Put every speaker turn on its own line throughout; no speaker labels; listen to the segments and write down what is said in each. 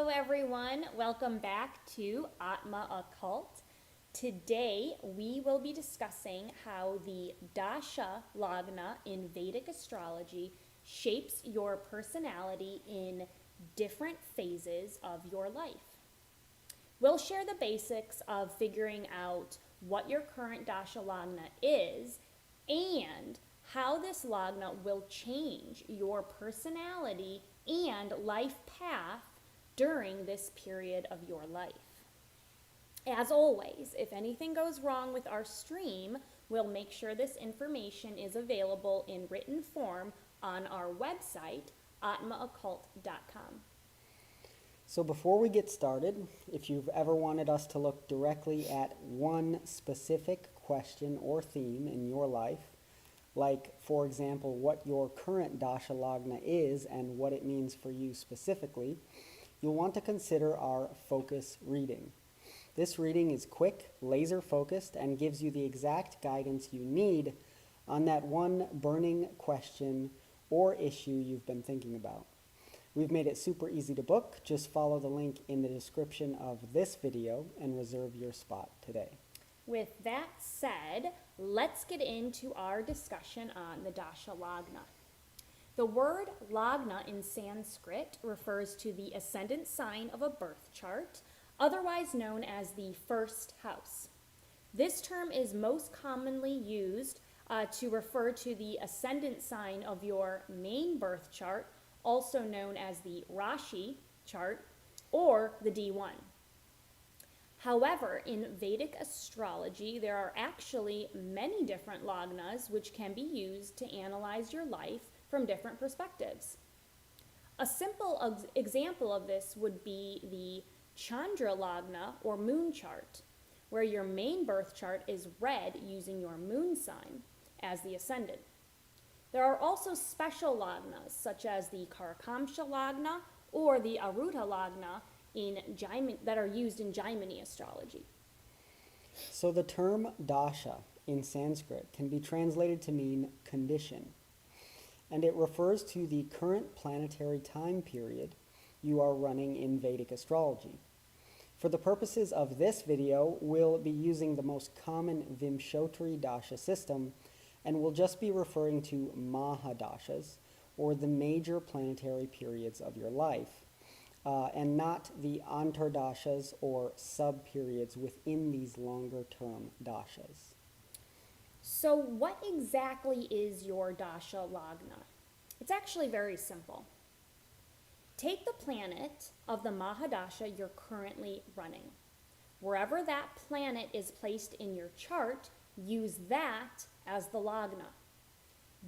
Hello everyone, welcome back to Atma Occult. Today we will be discussing how the Dasha Lagna in Vedic astrology shapes your personality in different phases of your life. We'll share the basics of figuring out what your current Dasha Lagna is and how this Lagna will change your personality and life path during this period of your life. As always, if anything goes wrong with our stream, we'll make sure this information is available in written form on our website, atmaoccult.com.
So before we get started, if you've ever wanted us to look directly at one specific question or theme in your life, like, for example, what your current Dasha Lagna is and what it means for you specifically, you'll want to consider our focus reading. This reading is quick, laser-focused, and gives you the exact guidance you need on that one burning question or issue you've been thinking about. We've made it super easy to book. Just follow the link in the description of this video and reserve your spot today.
With that said, let's get into our discussion on the Dasha Lagna. The word Lagna in Sanskrit refers to the ascendant sign of a birth chart, otherwise known as the first house. This term is most commonly used to refer to the ascendant sign of your main birth chart, also known as the Rashi chart or the D1. However, in Vedic astrology, there are actually many different Lagnas which can be used to analyze your life from different perspectives. A simple example of this would be the Chandra Lagna or moon chart, where your main birth chart is read using your moon sign as the ascendant. There are also special Lagnas, such as the Karakamsha Lagna or the Aruta Lagna that are used in Gemini astrology.
So the term Dasha in Sanskrit can be translated to mean condition, and it refers to the current planetary time period you are running in Vedic astrology. For the purposes of this video, we'll be using the most common Vimshottari Dasha system, and we'll just be referring to Mahadashas, or the major planetary periods of your life, and not the Antardashas or sub-periods within these longer-term dashas.
So what exactly is your Dasha Lagna? It's actually very simple. Take the planet of the Mahadasha you're currently running. Wherever that planet is placed in your chart, use that as the Lagna.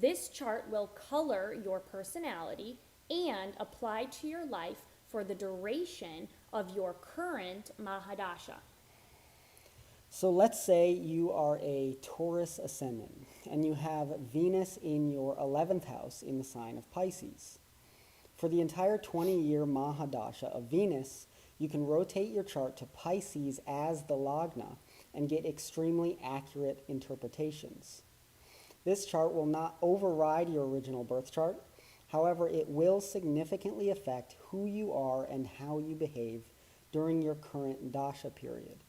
This chart will color your personality and apply to your life for the duration of your current Mahadasha.
So let's say you are a Taurus ascendant and you have Venus in your 11th house in the sign of Pisces. For the entire 20-year Mahadasha of Venus, you can rotate your chart to Pisces as the Lagna and get extremely accurate interpretations. This chart will not override your original birth chart. However, it will significantly affect who you are and how you behave during your current Dasha period.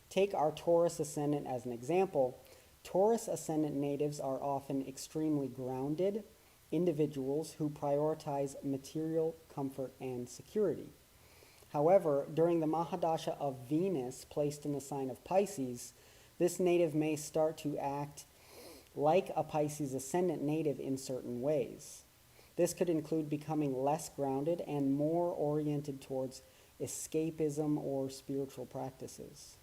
Take our Taurus ascendant as an example. Taurus ascendant natives are often extremely grounded individuals who prioritize material comfort and security. However, during the Mahadasha of Venus placed in the sign of Pisces, this native may start to act like a Pisces ascendant native in certain ways. This could include becoming less grounded and more oriented towards escapism or spiritual practices.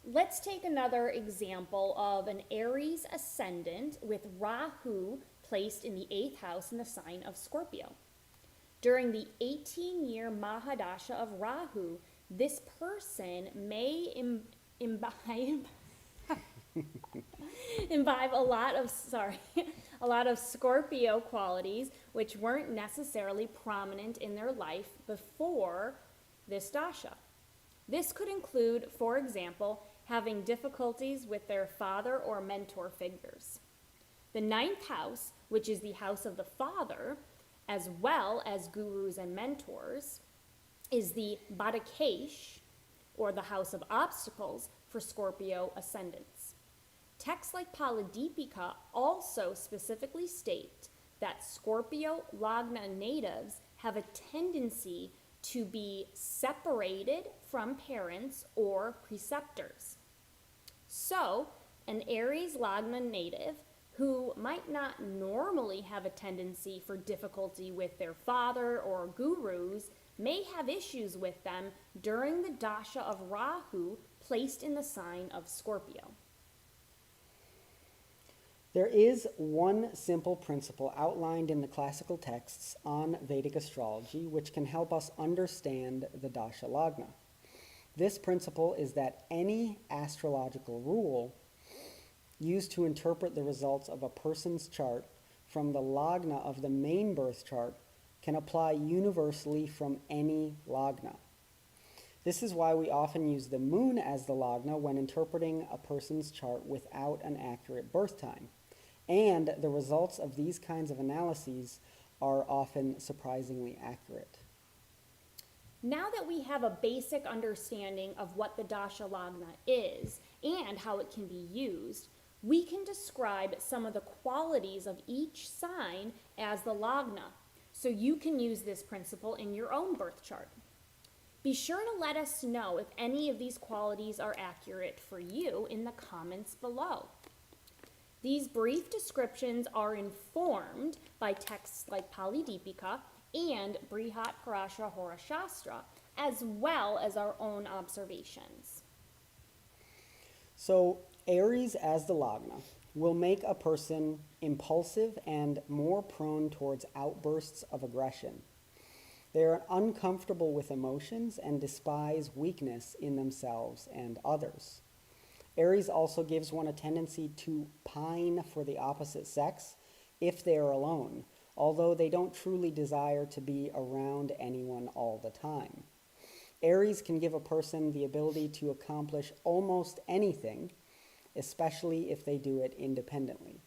Let's take another example of an Aries ascendant with Rahu placed in the 8th house in the sign of Scorpio. During the 18-year Mahadasha of Rahu, this person may imbibe a lot of Scorpio qualities which weren't necessarily prominent in their life before this dasha. This could include, for example, having difficulties with their father or mentor figures. The 9th house, which is the house of the father, as well as gurus and mentors, is the Badakesh, or the house of obstacles, for Scorpio ascendants. Texts like Paladipika also specifically state that Scorpio Lagna natives have a tendency to be separated from parents or preceptors. So, an Aries Lagna native who might not normally have a tendency for difficulty with their father or gurus may have issues with them during the dasha of Rahu placed in the sign of Scorpio.
There is one simple principle outlined in the classical texts on Vedic astrology which can help us understand the Dasha Lagna. This principle is that any astrological rule used to interpret the results of a person's chart from the Lagna of the main birth chart can apply universally from any Lagna. This is why we often use the moon as the Lagna when interpreting a person's chart without an accurate birth time. And the results of these kinds of analyses are often surprisingly accurate.
Now that we have a basic understanding of what the Dasha Lagna is and how it can be used, we can describe some of the qualities of each sign as the Lagna, so you can use this principle in your own birth chart. Be sure to let us know if any of these qualities are accurate for you in the comments below. These brief descriptions are informed by texts like Pali Deepika and Brihat Parashara Hora Shastra, as well as our own observations.
So, Aries as the Lagna will make a person impulsive and more prone towards outbursts of aggression. They are uncomfortable with emotions and despise weakness in themselves and others. Aries also gives one a tendency to pine for the opposite sex if they are alone, although they don't truly desire to be around anyone all the time. Aries can give a person the ability to accomplish almost anything, especially if they do it independently.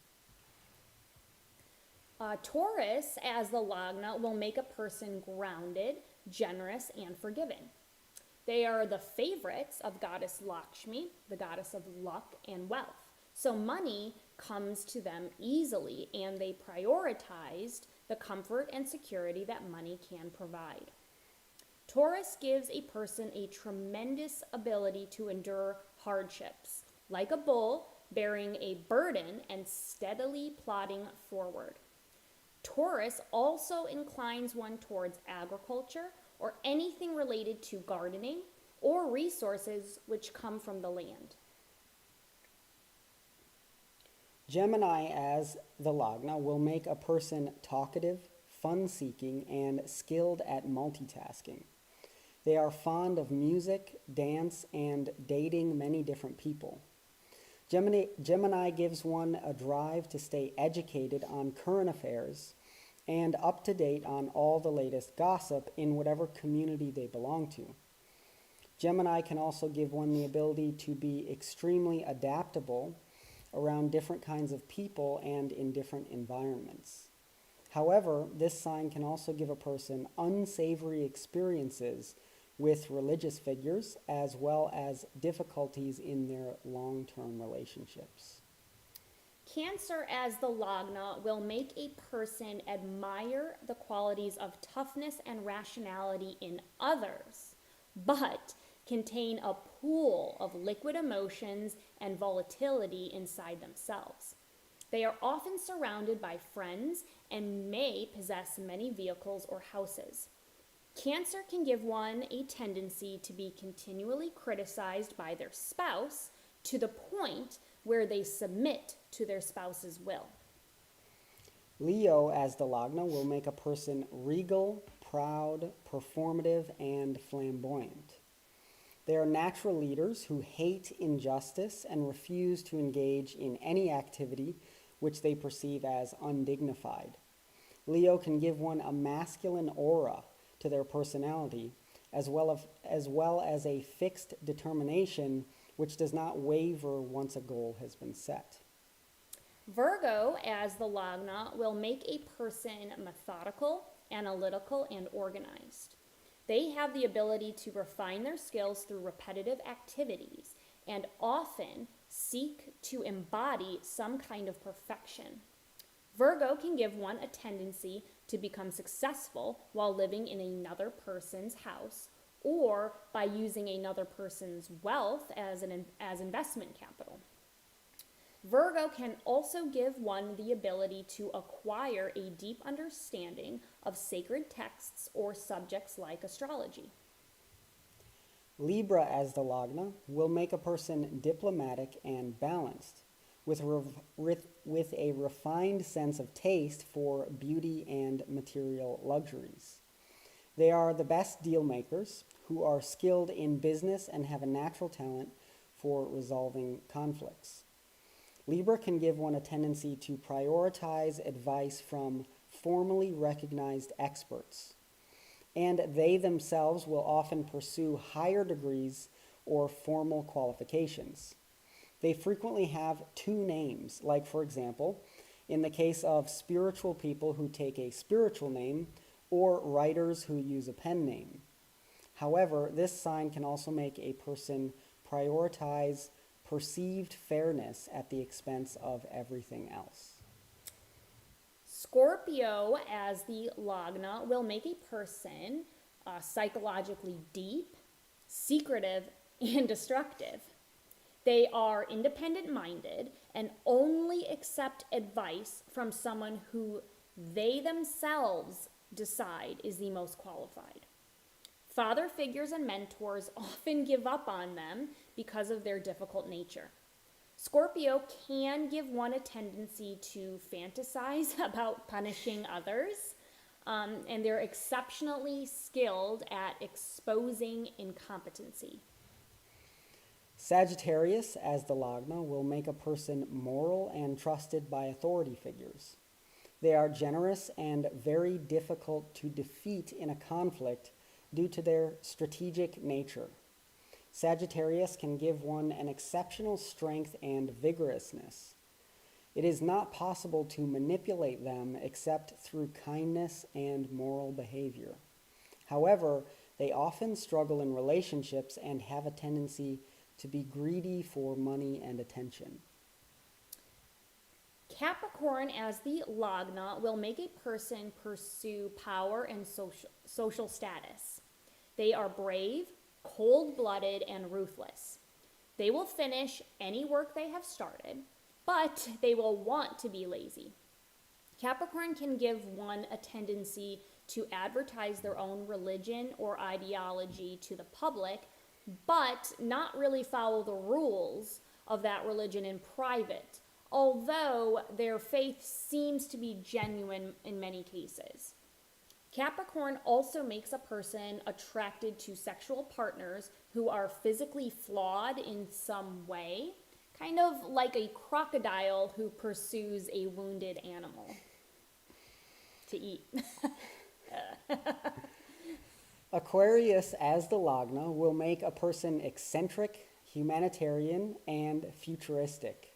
Taurus, as the Lagna, will make a person grounded, generous, and forgiving. They are the favorites of goddess Lakshmi, the goddess of luck and wealth. So money comes to them easily, and they prioritized the comfort and security that money can provide. Taurus gives a person a tremendous ability to endure hardships, like a bull bearing a burden and steadily plodding forward. Taurus also inclines one towards agriculture or anything related to gardening or resources which come from the land.
Gemini as the Lagna will make a person talkative, fun-seeking, and skilled at multitasking. They are fond of music, dance, and dating many different people. Gemini gives one a drive to stay educated on current affairs and up to date on all the latest gossip in whatever community they belong to. Gemini can also give one the ability to be extremely adaptable around different kinds of people and in different environments. However, this sign can also give a person unsavory experiences with religious figures, as well as difficulties in their long-term relationships.
Cancer as the Lagna will make a person admire the qualities of toughness and rationality in others, but contain a pool of liquid emotions and volatility inside themselves. They are often surrounded by friends and may possess many vehicles or houses. Cancer can give one a tendency to be continually criticized by their spouse to the point where they submit to their spouse's will.
Leo as the Lagna will make a person regal, proud, performative, and flamboyant. They are natural leaders who hate injustice and refuse to engage in any activity which they perceive as undignified. Leo can give one a masculine aura to their personality, as well as a fixed determination which does not waver once a goal has been set.
Virgo as the Lagna will make a person methodical, analytical, and organized. They have the ability to refine their skills through repetitive activities and often seek to embody some kind of perfection. Virgo can give one a tendency to become successful while living in another person's house or by using another person's wealth as investment capital. Virgo can also give one the ability to acquire a deep understanding of sacred texts or subjects like astrology.
Libra as the Lagna will make a person diplomatic and balanced, with a refined sense of taste for beauty and material luxuries. They are the best deal makers who are skilled in business and have a natural talent for resolving conflicts. Libra can give one a tendency to prioritize advice from formally recognized experts, and they themselves will often pursue higher degrees or formal qualifications. They frequently have two names, like, for example, in the case of spiritual people who take a spiritual name or writers who use a pen name. However, this sign can also make a person prioritize perceived fairness at the expense of everything else.
Scorpio as the Lagna will make a person psychologically deep, secretive, and destructive. They are independent-minded and only accept advice from someone who they themselves decide is the most qualified. Father figures and mentors often give up on them because of their difficult nature. Scorpio can give one a tendency to fantasize about punishing others, and they're exceptionally skilled at exposing incompetency.
Sagittarius as the Lagna will make a person moral and trusted by authority figures. They are generous and very difficult to defeat in a conflict due to their strategic nature. Sagittarius can give one an exceptional strength and vigorousness. It is not possible to manipulate them except through kindness and moral behavior. However, they often struggle in relationships and have a tendency to be greedy for money and attention.
Capricorn as the Lagna will make a person pursue power and social status. They are brave, cold-blooded, and ruthless. They will finish any work they have started, but they will want to be lazy. Capricorn can give one a tendency to advertise their own religion or ideology to the public, but not really follow the rules of that religion in private, although their faith seems to be genuine in many cases. Capricorn also makes a person attracted to sexual partners who are physically flawed in some way, kind of like a crocodile who pursues a wounded animal to eat.
Aquarius as the Lagna will make a person eccentric, humanitarian, and futuristic.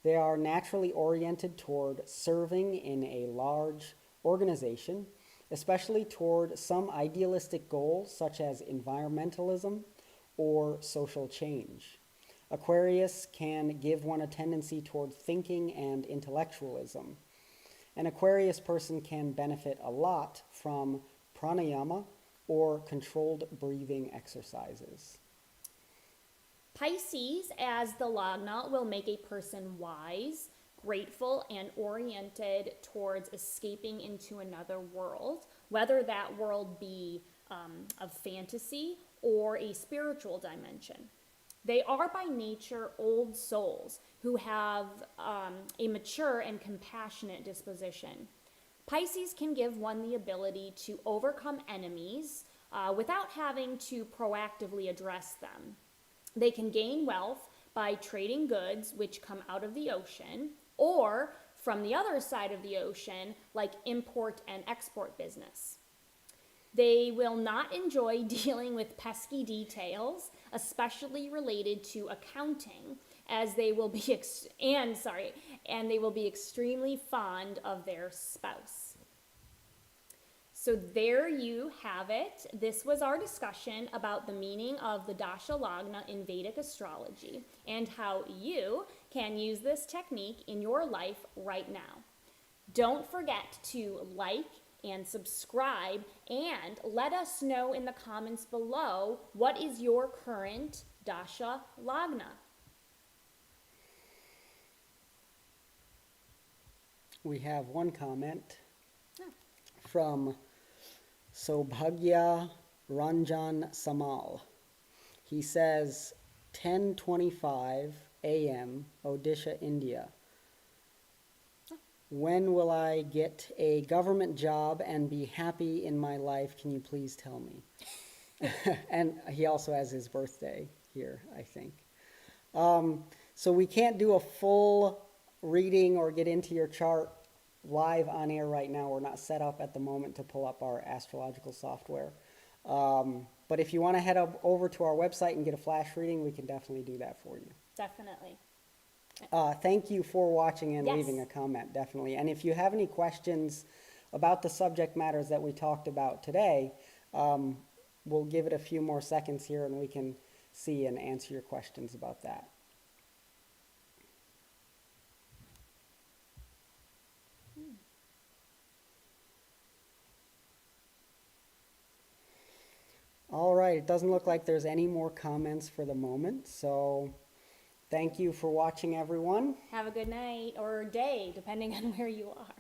They are naturally oriented toward serving in a large organization, especially toward some idealistic goals such as environmentalism or social change. Aquarius can give one a tendency toward thinking and intellectualism. An Aquarius person can benefit a lot from pranayama or controlled breathing exercises.
Pisces as the Lagna will make a person wise, grateful, and oriented towards escaping into another world, whether that world be of fantasy or a spiritual dimension. They are by nature old souls who have a mature and compassionate disposition. Pisces can give one the ability to overcome enemies without having to proactively address them. They can gain wealth by trading goods which come out of the ocean or from the other side of the ocean, like import and export business. They will not enjoy dealing with pesky details, especially related to accounting, as they will be extremely fond of their spouse. So there you have it. This was our discussion about the meaning of the Dasha Lagna in Vedic astrology and how you can use this technique in your life right now. Don't forget to like and subscribe and let us know in the comments below what is your current Dasha Lagna.
We have one comment
Oh.
from Sobhagya Ranjan Samal. He says 10:25 a.m. Odisha, India. When will I get a government job and be happy in my life? Can you please tell me? And he also has his birthday here, I think. So we can't do a full reading or get into your chart live on air right now. We're not set up at the moment to pull up our astrological software. But if you want to head over to our website and get a flash reading, we can definitely do that for you.
Definitely.
Thank you for watching and
Yes.
leaving a comment, definitely. And if you have any questions about the subject matters that we talked about today, we'll give it a few more seconds here and we can see and answer your questions about that. All right, it doesn't look like there's any more comments for the moment, so thank you for watching, everyone.
Have a good night or day, depending on where you are.